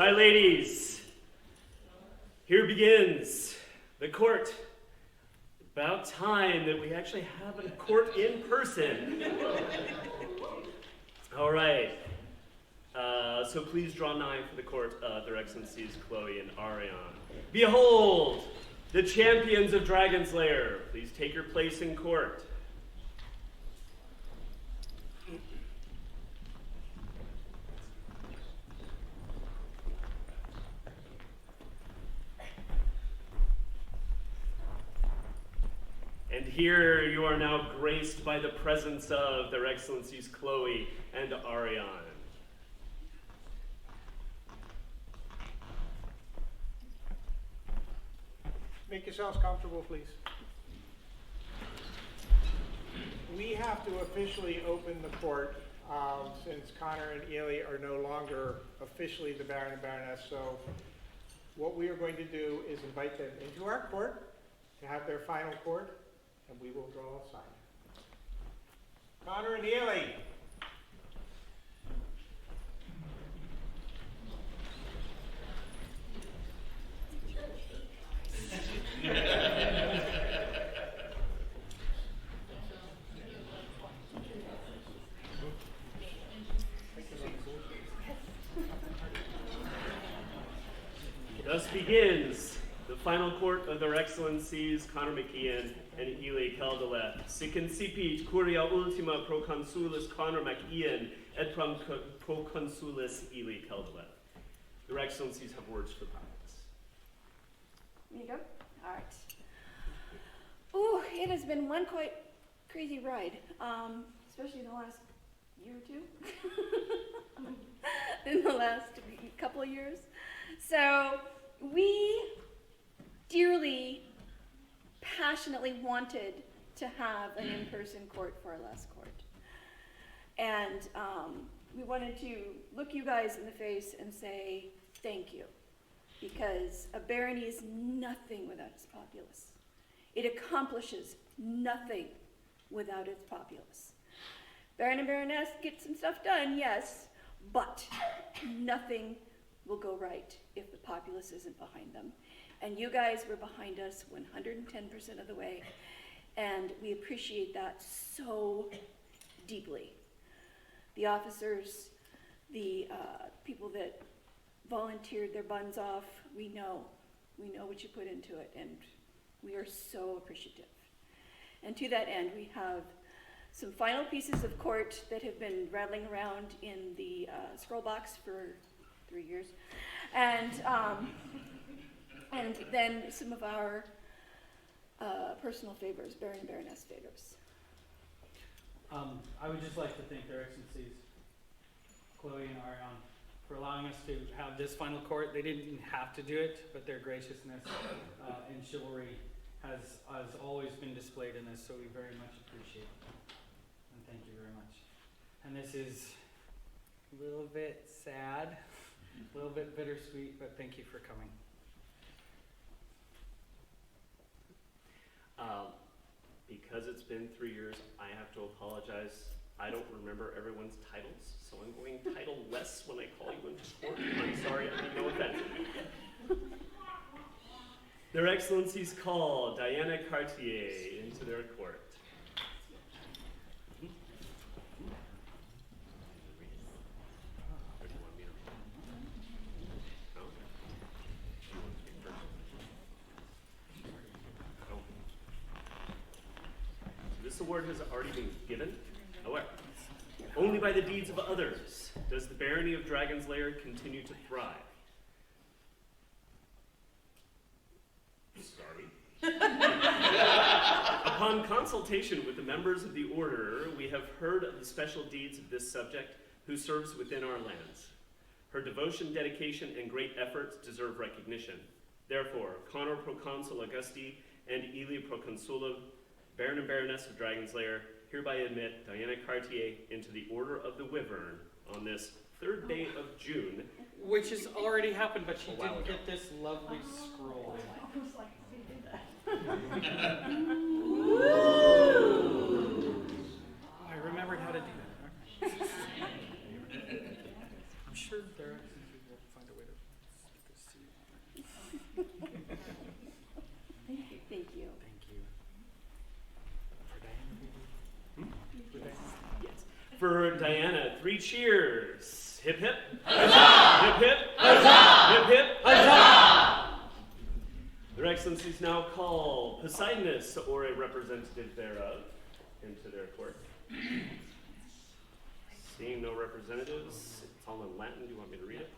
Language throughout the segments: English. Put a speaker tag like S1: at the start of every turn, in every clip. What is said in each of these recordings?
S1: My ladies, here begins the court. About time that we actually have a court in person. All right. So please draw nigh for the court of their excellencies Chloe and Arion. Behold, the champions of Dragon's Lair. Please take your place in court. And here you are now graced by the presence of their excellencies Chloe and Arion.
S2: Make yourselves comfortable, please. We have to officially open the court since Connor and Ely are no longer officially the Baron and Baroness. So what we are going to do is invite them into our court to have their final court, and we will draw a sign. Connor and Ely.
S1: Thus begins the final court of their excellencies Connor McIan and Ely Caldelet. Sic incipit curia ultima proconsulis Connor McIan et proconsulis Ely Caldelet. Their excellencies have words for the pilots.
S3: There you go. All right. Ooh, it has been one quite crazy ride, especially in the last year or two. In the last couple of years. So we dearly, passionately wanted to have an in-person court for our last court. And we wanted to look you guys in the face and say thank you. Because a barony is nothing without its populace. It accomplishes nothing without its populace. Baron and Baroness get some stuff done, yes, but nothing will go right if the populace isn't behind them. And you guys were behind us 110% of the way, and we appreciate that so deeply. The officers, the people that volunteered their buns off, we know what you put into it, and we are so appreciative. And to that end, we have some final pieces of court that have been rattling around in the scroll box for 3 years, and then some of our personal favors, Baron and Baroness favors.
S4: I would just like to thank their excellencies, Chloe and Arion, for allowing us to have this final court. They didn't have to do it, but their graciousness and chivalry has always been displayed in this, so we very much appreciate it. And thank you very much. And this is a little bit sad, a little bit bittersweet, but thank you for coming.
S1: Because it's been 3 years, I have to apologize. I don't remember everyone's titles, so I'm going title-less when I call you into court. I'm sorry, I mean no offense. Their excellencies call Diana Cartier into their court. This award has already been given. However, only by the deeds of others does the Barony of Dragon's Lair continue to thrive. Sorry. Upon consultation with the members of the order, we have heard of the special deeds of this subject who serves within our lands. Her devotion, dedication, and great efforts deserve recognition. Therefore, Connor Proconsul Augusti and Ely Proconsula, Baron and Baroness of Dragon's Lair, hereby admit Diana Cartier into the Order of the Wyvern on this 3rd day of June.
S4: Which has already happened, but she didn't get this lovely scroll. I remembered how to do that. I'm sure there will find a way to.
S1: For Diana, 3 cheers. Hip hip. Huzzah! Hip hip. Huzzah! Hip hip. Huzzah! Their Excellencies now call Poseidonus, or a representative thereof, into their court. Seeing no representatives, it's all in Latin. Do you want me to read it?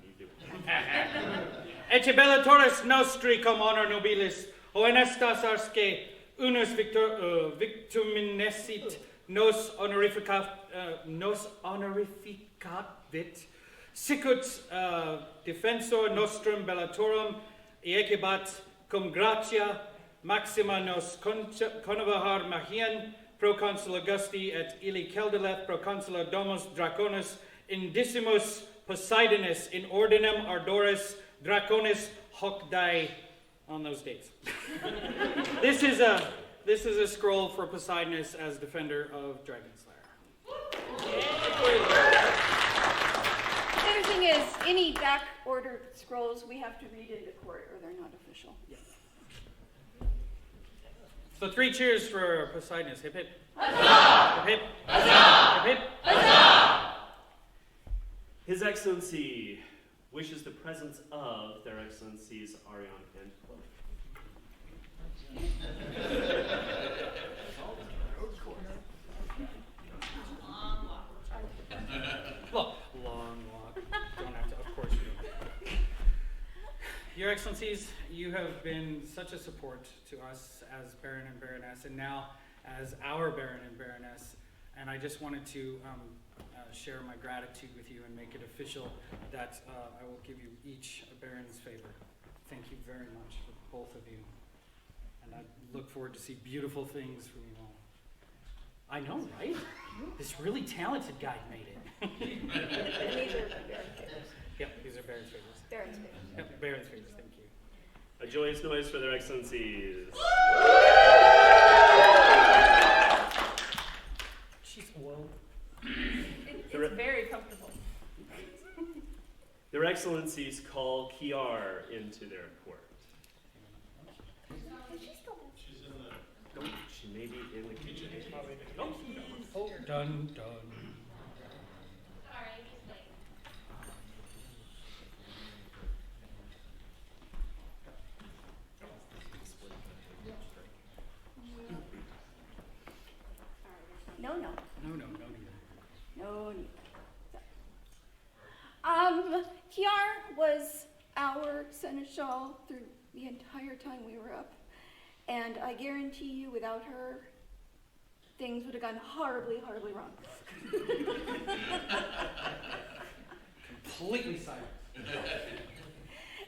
S1: You do.
S4: Ecce bellatoris nostri cum honor nobilis, honestas arsque unus victuminesit nos honorificavit, sicut defensor nostrum bellatorum iecebat cum gratia maxima nos convahar machian proconsul Augusti et illi Celdeleth proconsular domus Draconis indicimus Poseidonus in ordinem ardoris Draconis hoc die on those dates. This is a scroll for Poseidonus as defender of Dragon's Lair.
S3: The other thing is, any back-ordered scrolls we have to read into court or they're not official.
S4: So 3 cheers for Poseidonus. Hip hip. Huzzah! Hip hip. Huzzah! Hip hip. Huzzah!
S1: His Excellency wishes the presence of their Excellencies Arion and Chloe.
S4: Well, long walk. Don't have to, of course you don't. Your Excellencies, you have been such a support to us as Baron and Baroness, and now as our Baron and Baroness. And I just wanted to share my gratitude with you and make it official that I will give you each a Baron's favor. Thank you very much for both of you. And I look forward to see beautiful things from you all. I know, right? This really talented guy made it.
S3: And these are Baron's favors.
S4: Yep, these are Baron's favors.
S3: Baron's favors.
S4: Yep, Baron's favors, thank you.
S1: A joyous noise for their Excellencies.
S4: She's old.
S5: It's very comfortable.
S1: Their Excellencies call Kiar into their court. Oh, she may be in the kitchen.
S4: Oh, done, done.
S3: No.
S4: No need.
S3: No need. Kiar was our seneschal through the entire time we were up. And I guarantee you, without her, things would have gone horribly, horribly wrong.
S4: Completely silent.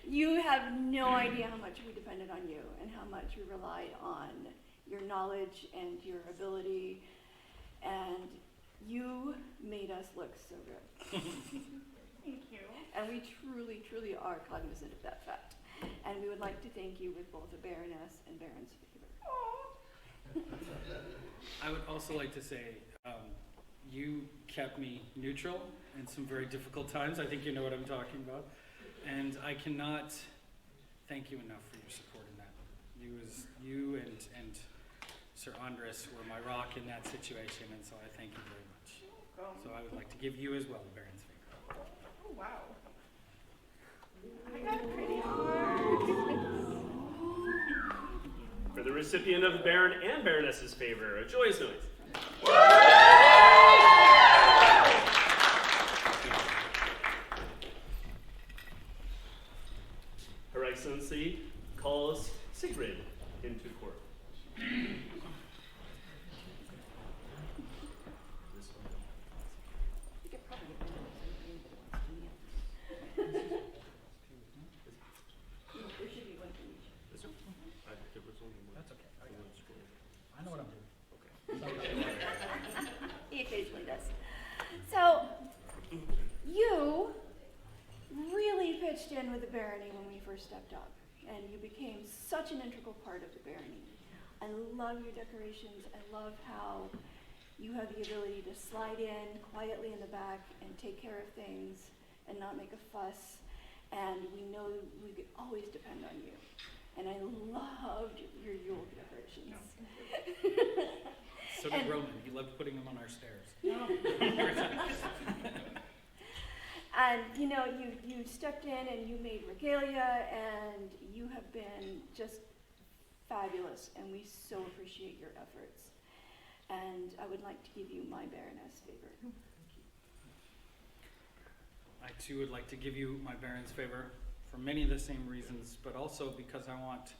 S3: You have no idea how much we depended on you and how much we relied on your knowledge and your ability. And you made us look so good.
S5: Thank you.
S3: And we truly, truly are cognizant of that fact. And we would like to thank you with both a Baroness and Baron's favor.
S4: I would also like to say, you kept me neutral in some very difficult times. I think you know what I'm talking about. And I cannot thank you enough for your support in that. You and Sir Andres were my rock in that situation, and so I thank you very much. So I would like to give you as well the Baron's favor.
S5: Oh, wow.
S3: I got it pretty hard.
S1: For the recipient of Baron and Baroness's favor, a joyous noise. Her Excellency calls Sigrid into court.
S3: You could probably get rid of this one, but it wants to be. There should be one for each.
S1: This one? There was only one.
S4: That's okay. I know what I'm doing.
S3: He occasionally does. So, you really pitched in with the Barony when we first stepped up, and you became such an integral part of the Barony. I love your decorations. I love how you have the ability to slide in quietly in the back and take care of things and not make a fuss. And we know we could always depend on you. And I loved your Yule decorations.
S4: So did Roman. He loved putting them on our stairs.
S3: And you know, you stepped in and you made regalia, and you have been just fabulous, and we so appreciate your efforts. And I would like to give you my Baroness favor.
S4: I too would like to give you my Baron's favor for many of the same reasons, but also because I want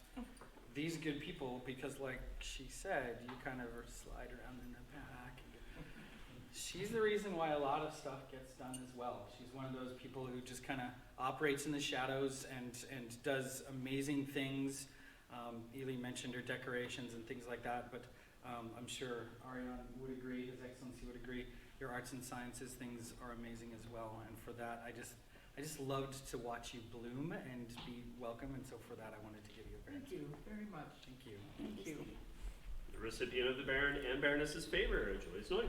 S4: these good people, because like she said, you kind of slide around in the back. She's the reason why a lot of stuff gets done as well. She's one of those people who just kind of operates in the shadows and does amazing things. Ely mentioned her decorations and things like that, but I'm sure Ariane would agree, His Excellency would agree. Your arts and sciences things are amazing as well, and for that, I just loved to watch you bloom and be welcome, and so for that, I wanted to give you a Baron's favor.
S6: Thank you very much.
S4: Thank you.
S3: Thank you.
S1: The recipient of the Baron and Baroness's favor, Joyce Noy.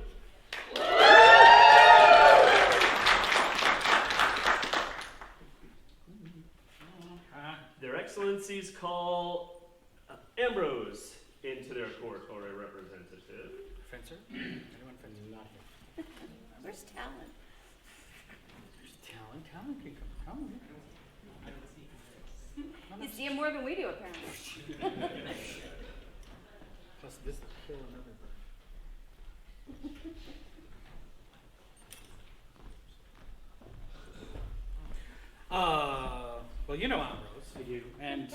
S1: Their Excellencies call Ambrose into their court or a representative.
S4: Fencer? Anyone fencer? Not here.
S3: Where's Talon?
S4: There's Talon. Talon can come.
S3: You see him more than we do, apparently.
S4: Plus this will kill another bird. Well, you know Ambrose, and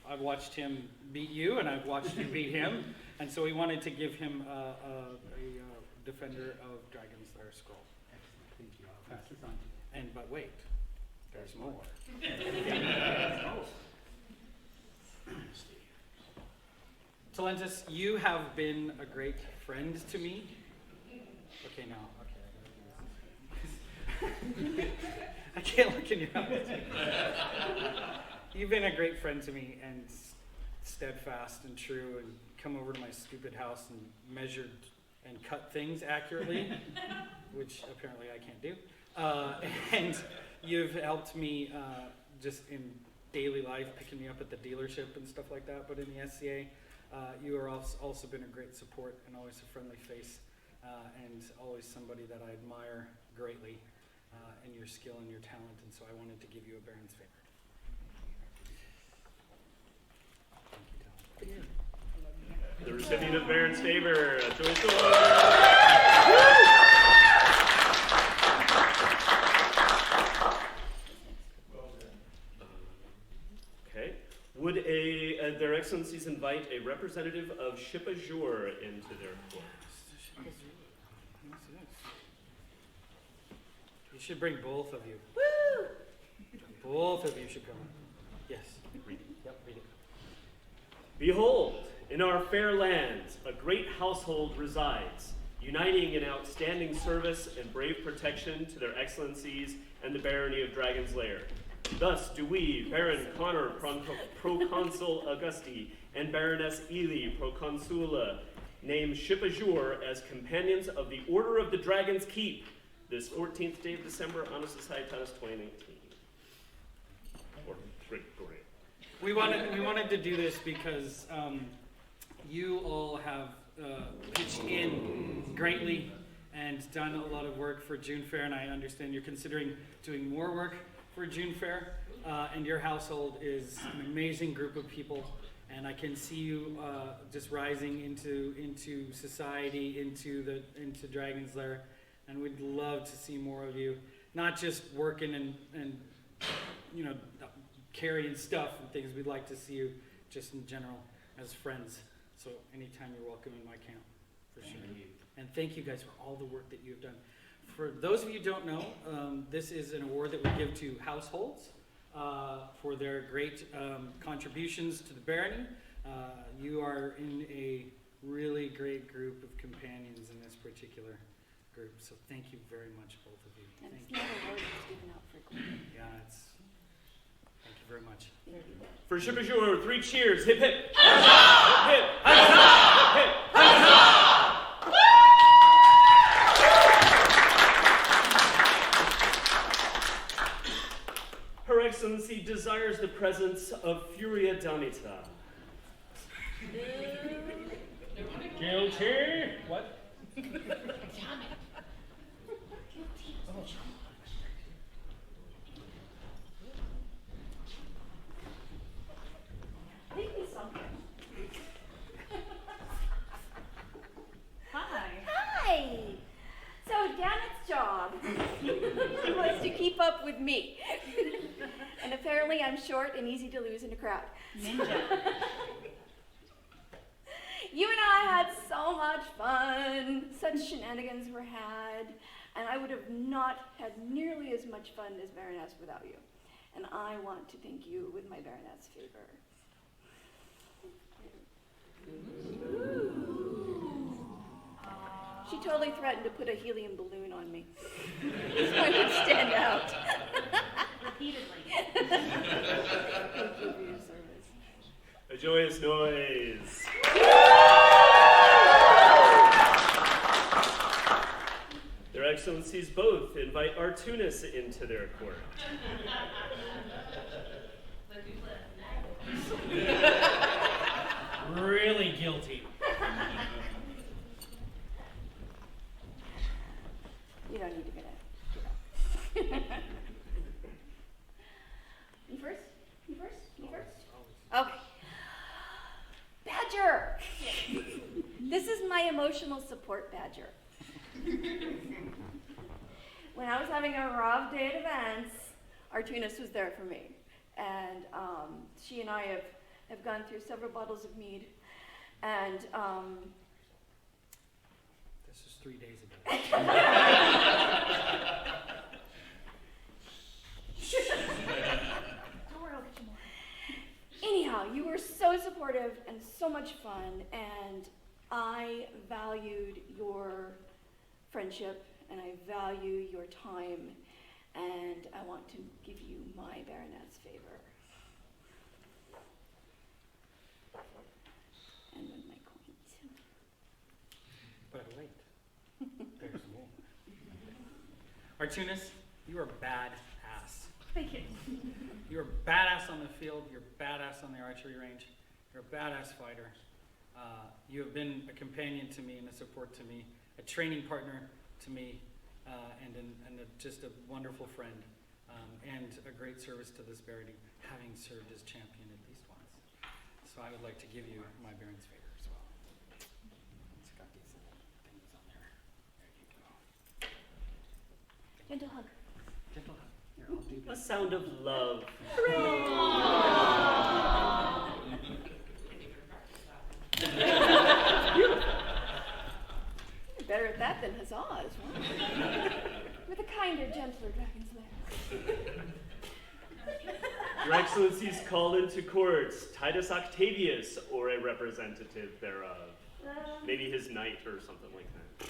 S4: I've watched him beat you, and I've watched you beat him, and so we wanted to give him a Defender of Dragon's Lair scroll.
S6: Thank you. I'll pass this on.
S4: And but wait, there's more. Talentus, you have been a great friend to me. Okay, now, okay. I can't look in your eyes. You've been a great friend to me and steadfast and true, and come over to my stupid house and measured and cut things accurately, which apparently I can't do. And you've helped me just in daily life, picking me up at the dealership and stuff like that. But in the SCA, you are also been a great support and always a friendly face, and always somebody that I admire greatly in your skill and your talent. And so I wanted to give you a Baron's favor. Thank you, Talon.
S1: The recipient of Baron's favor, Joyce Noy. Okay. Would their Excellencies invite a representative of Ship Azure into their court?
S4: You should bring both of you. Woo! Both of you should come. Yes.
S1: Read it.
S4: Yep, read it.
S1: Behold, in our fair lands, a great household resides, uniting in outstanding service and brave protection to their Excellencies and the Barony of Dragon's Lair. Thus do we, Baron Connor Proconsul Augusti and Baroness Ely Proconsula, name Ship Azure as companions of the Order of the Dragon's Keep this 14th day of December, Anno Societatis 2019. Or Gregorian.
S4: We wanted to do this because you all have pitched in greatly and done a lot of work for June Fair, and I understand you're considering doing more work for June Fair, and your household is an amazing group of people, and I can see you just rising into society, into Dragon's Lair, and we'd love to see more of you, not just working and you know, carrying stuff and things. We'd like to see you just in general as friends. So anytime you're welcome in my camp, for sure.
S6: Thank you.
S4: And thank you guys for all the work that you've done. For those of you who don't know, this is an award that we give to households for their great contributions to the Barony. You are in a really great group of companions in this particular group. So thank you very much, both of you.
S3: And
S4: Thank
S3: it's
S4: you.
S3: not a word that's given out frequently.
S4: Yeah, thank you very much.
S3: Thank you.
S1: For Ship Azure, 3 cheers. Hip hip. Hip hip. Hip hip. Her Excellency desires the presence of Furia Damita.
S4: Guilty. What?
S3: Make me something.
S5: Hi.
S3: Hi! So Janet's job was to keep up with me. And apparently I'm short and easy to lose in a crowd.
S5: Ninja.
S3: You and I had so much fun. Such shenanigans were had. And I would have not had nearly as much fun as Baroness without you. And I want to thank you with my Baroness favor. She totally threatened to put a helium balloon on me. So I would stand out.
S5: Repeatedly.
S3: Thank you for your service.
S1: A joyous noise. Their Excellencies both invite Artunis into their court.
S4: Really guilty.
S3: You don't need to get out. You first? You first? You first? Okay. Badger! This is my emotional support badger. When I was having a rough day at events, Artunis was there for me. And she and I have gone through several bottles of mead. And
S4: This was 3 days ago.
S5: Don't worry, I'll get you more.
S3: anyhow, you were so supportive and so much fun. And I valued your friendship and I value your time. And I want to give you my Baronet's favor. And with my coins.
S4: But wait, there's more. Artunis, you are badass.
S5: Thank you.
S4: You're badass on the field. You're badass on the archery range. You're a badass fighter. You have been a companion to me and a support to me, a training partner to me, and just a wonderful friend, and a great service to this barony, having served as champion at least once. So I would like to give you my Baron's favor as well. It's got these things on there. There you go.
S3: Gentle hug.
S4: Gentle hug. Here, I'll do
S1: A
S4: this.
S1: sound of love.
S3: You're better at that than huzzahs, huh? With a kinder, gentler dragon's lair.
S1: Your Excellencies call into court Titus Octavius or a representative thereof. Maybe his knight or something like that.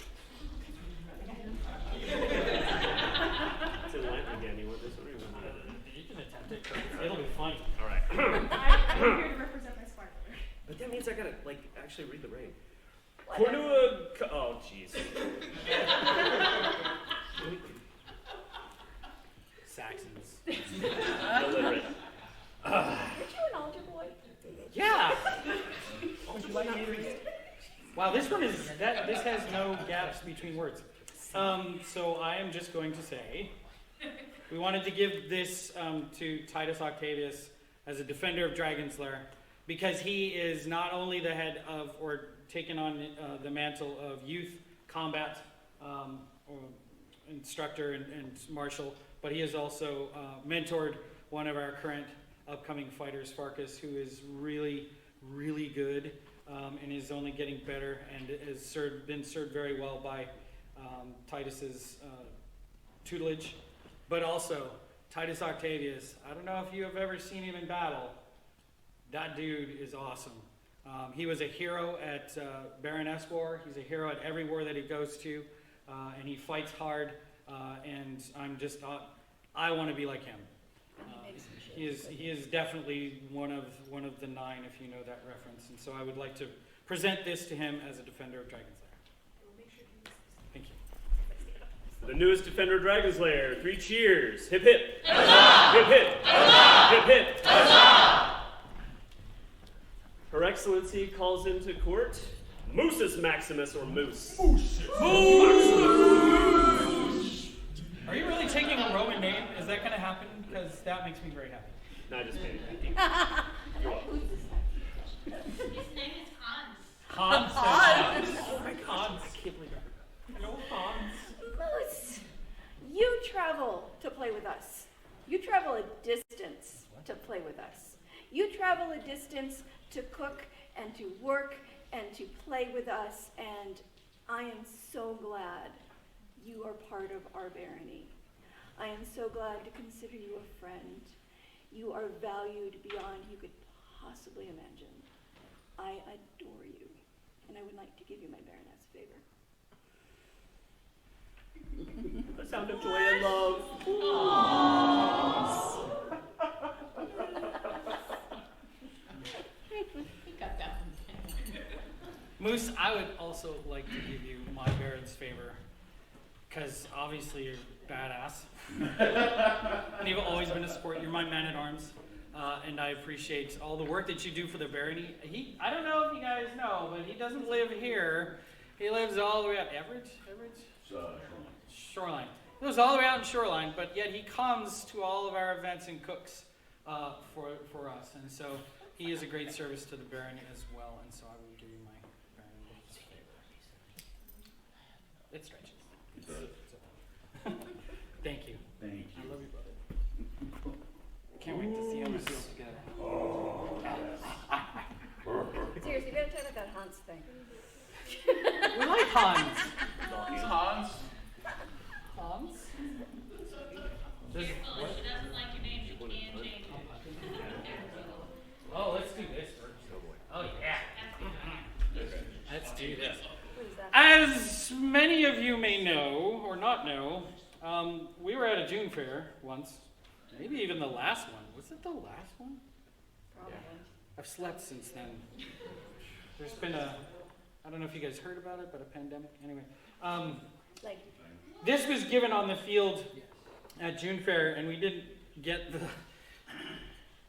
S1: It's in Latin again. You want this one or you want that?
S4: You can attempt it. It'll be funny.
S1: All right.
S5: I'm here to represent my squire.
S1: But that means I gotta, actually read the raid.
S3: Whatever.
S1: Cornua... Oh, jeez.
S4: Saxons.
S1: Illiterate.
S3: Aren't you an altar boy?
S4: Yeah. Wow, this one is this has no gaps between words. So I am just going to say, we wanted to give this to Titus Octavius as a defender of Dragon's Lair, because he is not only the head of, or taken on the mantle of youth combat or instructor and marshal, but he has also mentored one of our current upcoming fighters, Farkas, who is really, really good and is only getting better and has been served very well by Titus's tutelage. But also, Titus Octavius, I don't know if you have ever seen him in battle. That dude is awesome. He was a hero at Baroness War. He's a hero at every war that he goes to, and he fights hard. And I want to be like him. He is definitely one of the 9, if you know that reference. And so I would like to present this to him as a defender of Dragon's Lair. Thank you.
S1: The newest defender of Dragon's Lair. 3 cheers. Hip hip. Hip hip. Hip hip. Her Excellency calls into court Moosus Maximus or Moose.
S4: Are you really taking a Roman name? Is that going to happen? Because that makes me very happy.
S1: No, I just made it.
S3: Who's this guy?
S5: His name is Hans.
S4: Hans. Hans. Hans. I can't believe that. Hello, Hans.
S3: Moose, you travel to play with us. You travel a distance to play with us. You travel a distance to cook and to work and to play with us, and I am so glad you are part of our barony. I am so glad to consider you a friend. You are valued beyond you could possibly imagine. I adore you, and I would like to give you my baronet's favor.
S1: A sound of joy and love.
S5: He got that one.
S4: Moose, I would also like to give you my Baron's favor, because obviously you're badass. And you've always been a sport. You're my man-at-arms. And I appreciate all the work that you do for the barony. I don't know if you guys know, but he doesn't live here. He lives all the way out, Everett? Shoreline. He lives all the way out in Shoreline, but yet he comes to all of our events and cooks for us. And so he is a great service to the barony as well. And so I will give you my Baron's favor. It stretches. Thank you.
S6: Thank you.
S4: I love you, brother. Can't wait to see how we feel together.
S3: Seriously, you better talk about that Hans thing.
S4: We like Hans.
S6: Hans?
S4: Hans?
S5: Careful, if she doesn't like your name, she can change it.
S4: Oh, let's do this first. Oh, yeah. Let's do this.
S3: What is that?
S4: As many of you may know, or not know, we were at a June fair once. Maybe even the last one. Was it the last one?
S3: Probably.
S4: I've slept since then. There's been I don't know if you guys heard about it, but a pandemic. Anyway.
S3: Like,
S4: This was given on the field at June Fair, and we didn't get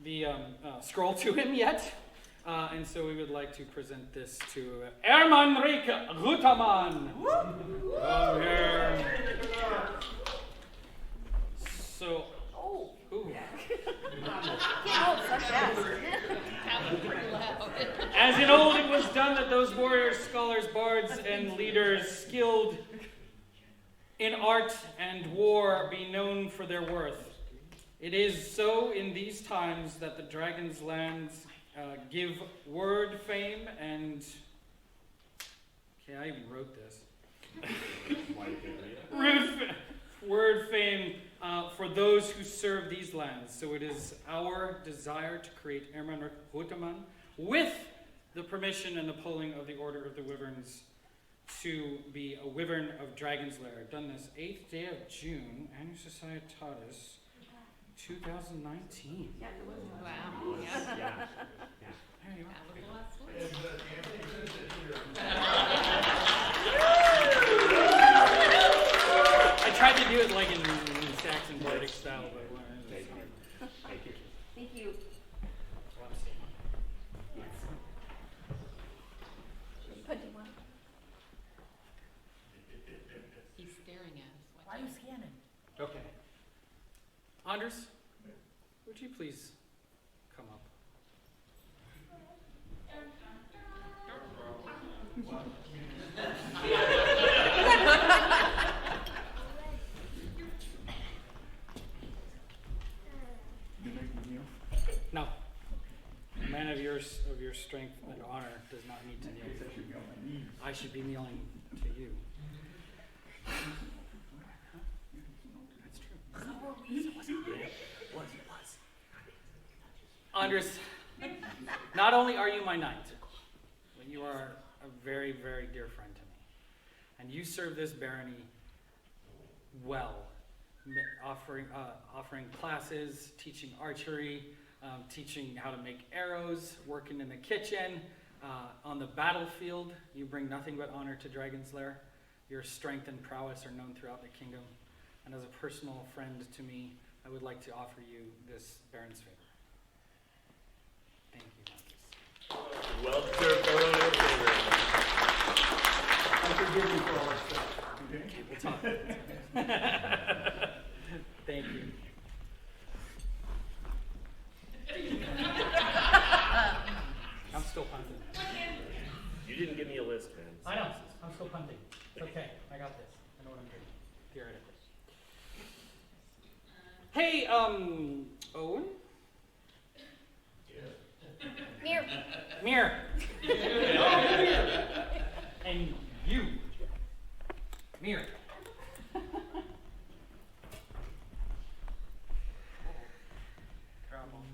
S4: the scroll to him yet. And so we would like to present this to Ermanrik Rutaman. Come here. So,
S3: oh,
S4: ooh.
S3: oh, such as.
S4: As in old it was done that those warriors, scholars, bards, and leaders skilled in art and war be known for their worth. It is so in these times that the Dragon's Lands give word fame and... Okay, I even wrote this. Word fame for those who serve these lands. So it is our desire to create Ermanrik Rutaman with the permission and the pulling of the Order of the Wyverns to be a Wyvern of Dragon's Lair. Done this 8th day of June, Annual Societatis 2019.
S3: Yeah, it was.
S5: Wow.
S1: Yeah.
S4: There you are. I tried to do it like in Saxon Bardic style, but
S1: Thank you.
S3: Thank you. Punching one.
S5: He's staring at us.
S7: Why are you scanning?
S4: Okay. Anders, would you please come up? No. A man of your strength and honor does not need to kneel. I should be kneeling to you. That's true. Andres, not only are you my knight, but you are a very, very dear friend to me. And you serve this barony well, offering classes, teaching archery, teaching how to make arrows, working in the kitchen. On the battlefield, you bring nothing but honor to Dragon's Lair. Your strength and prowess are known throughout the kingdom. And as a personal friend to me, I would like to offer you this Baron's favor. Thank you.
S1: Well deserved baronial favor.
S4: forgive me for all that stuff.
S2: Okay.
S4: We'll talk. Thank you. I'm still punting.
S1: You didn't give me a list, man.
S4: I know. I'm still punting. It's okay. I got this. I know what I'm doing. Theoretically. Hey, Owen?
S3: Mirror.
S4: Mirror. And you. Mirror.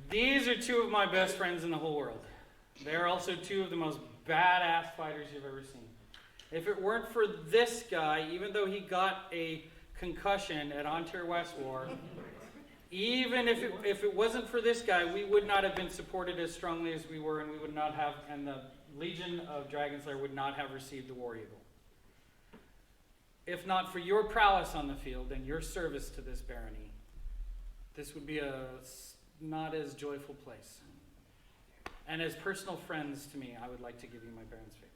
S4: These are two of my best friends in the whole world. They're also two of the most badass fighters you've ever seen. If it weren't for this guy, even though he got a concussion at Ontario West War, even if it wasn't for this guy, we would not have been supported as strongly as we were, and we would not have, and the Legion of Dragonslayer would not have received the War Eagle. If not for your prowess on the field and your service to this barony, this would be a not as joyful place. And as personal friends to me, I would like to give you my Baron's favor.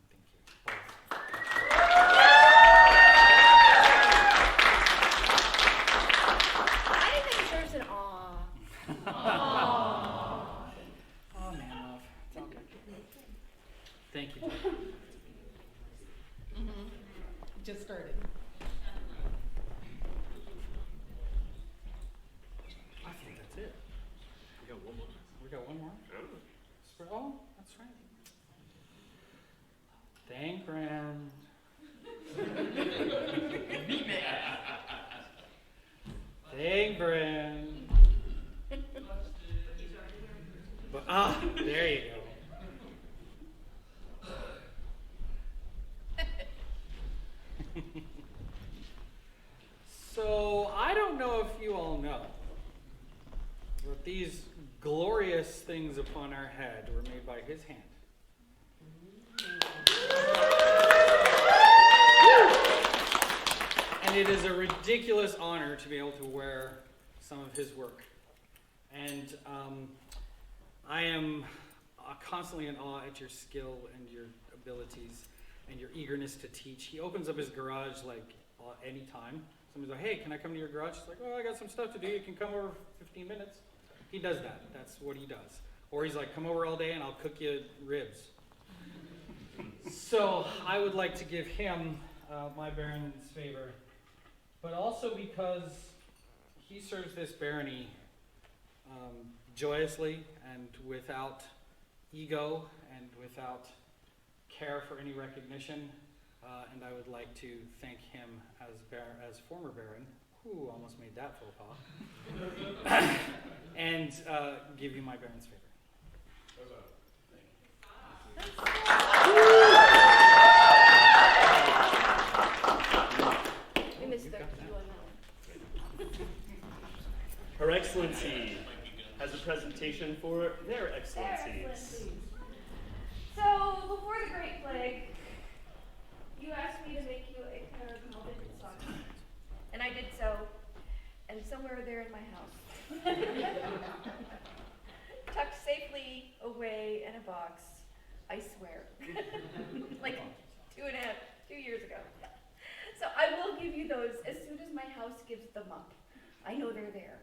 S4: Thank you.
S3: I think it deserves an aw.
S4: Oh, man, love. It's all good. Thank you.
S7: Just started.
S4: I think that's it.
S1: We got one more.
S4: We got one more?
S1: I don't know.
S4: Oh, that's right. Thank Brand. Thank Brand. But, there you go. So, I don't know if you all know, but these glorious things upon our head were made by his hand. And it is a ridiculous honor to be able to wear some of his work. And I am constantly in awe at your skill and your abilities and your eagerness to teach. He opens up his garage like anytime. Somebody's like, hey, can I come to your garage? He's like, oh, I got some stuff to do. You can come over for 15 minutes. He does that. That's what he does. Or he's like, come over all day and I'll cook you ribs. So I would like to give him my Baron's favor, but also because he serves this barony joyously and without ego and without care for any recognition. And I would like to thank him as former Baron, who almost made that faux pas, and give you my Baron's favor.
S3: We missed you on that one.
S1: Her Excellency has a presentation for their Excellencies.
S3: Excellencies. So, before the Great Plague, you asked me to make you a pair of velvet socks. And I did so, and somewhere there in my house, tucked safely away in a box, I swear, like 2 years ago. So I will give you those as soon as my house gives them up. I know they're there.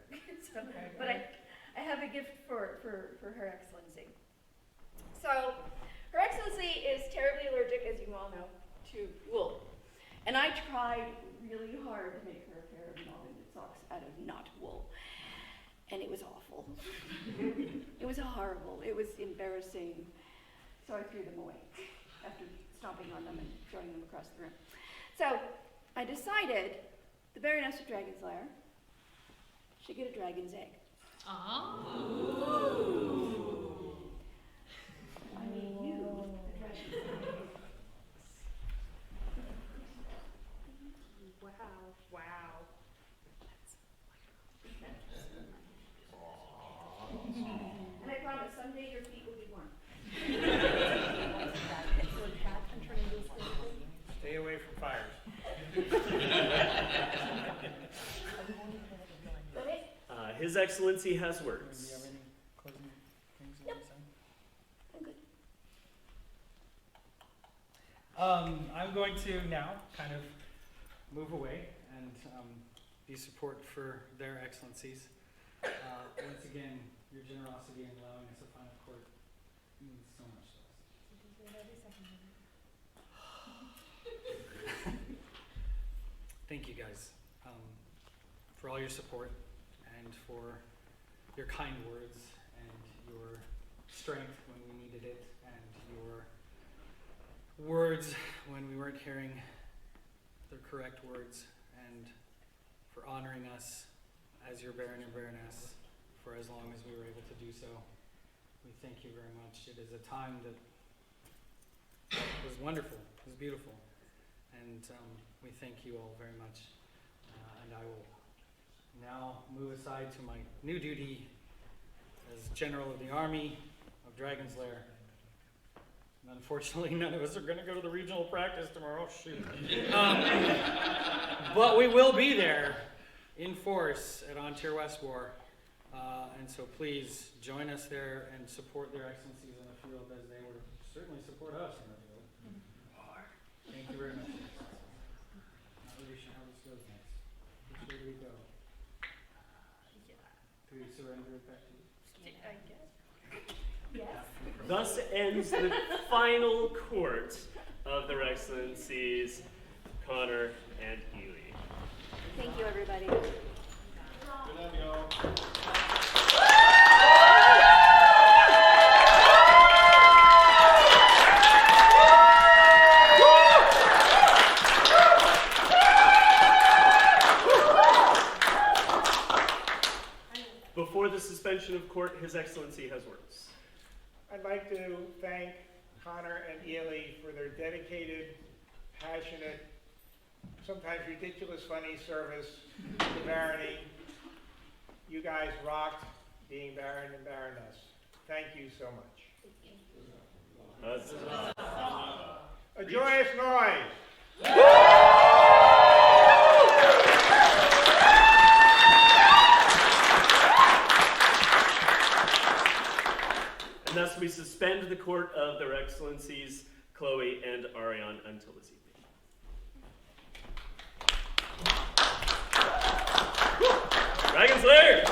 S3: So, but I have a gift for Her Excellency. So, Her Excellency is terribly allergic, as you all know, to wool. And I tried really hard to make her a pair of velvet socks out of not wool. And it was awful. It was horrible. It was embarrassing. So I threw them away after stomping on them and throwing them across the room. So I decided the Baroness of Dragonslayer should get a dragon's egg. I mean, you, the dragon's egg.
S7: Wow.
S3: And I promise someday your feet will be warm.
S2: Stay away from fires.
S3: But it,
S1: His Excellency has
S4: Do
S1: words.
S4: you have any closing things you want to say?
S3: I'm good.
S4: I'm going to now kind of move away and be support for their excellencies. Once again, your generosity in allowing us a final court means so much to us. Thank you guys for all your support and for your kind words and your strength when we needed it and your words when we weren't hearing the correct words, and for honoring us as your Baron and Baroness for as long as we were able to do so. We thank you very much. It is a time that was wonderful, it was beautiful, and we thank you all very much. And I will now move aside to my new duty as General of the Army of Dragon's Lair. And unfortunately, none of us are going to go to the regional practice tomorrow. Shoot. But we will be there in force at Ontario West War. And so please join us there and support their excellencies in the field as they would certainly support us in the field. Thank you very much. Not really sure how this goes next. Which way do we go? Do we surrender it back to you?
S7: I guess.
S3: Yes.
S1: Thus ends the final court of their excellencies, Connor and Ely.
S3: Thank you, everybody.
S1: Before the suspension of court, His Excellency has words.
S2: I'd like to thank Connor and Ely for their dedicated, passionate, sometimes ridiculous funny service to Barony. You guys rocked being Baron and Baroness. Thank you so much. A joyous noise.
S1: And thus we suspend the court of their excellencies, Chloe and Ariane, until this evening. Dragon's Lair!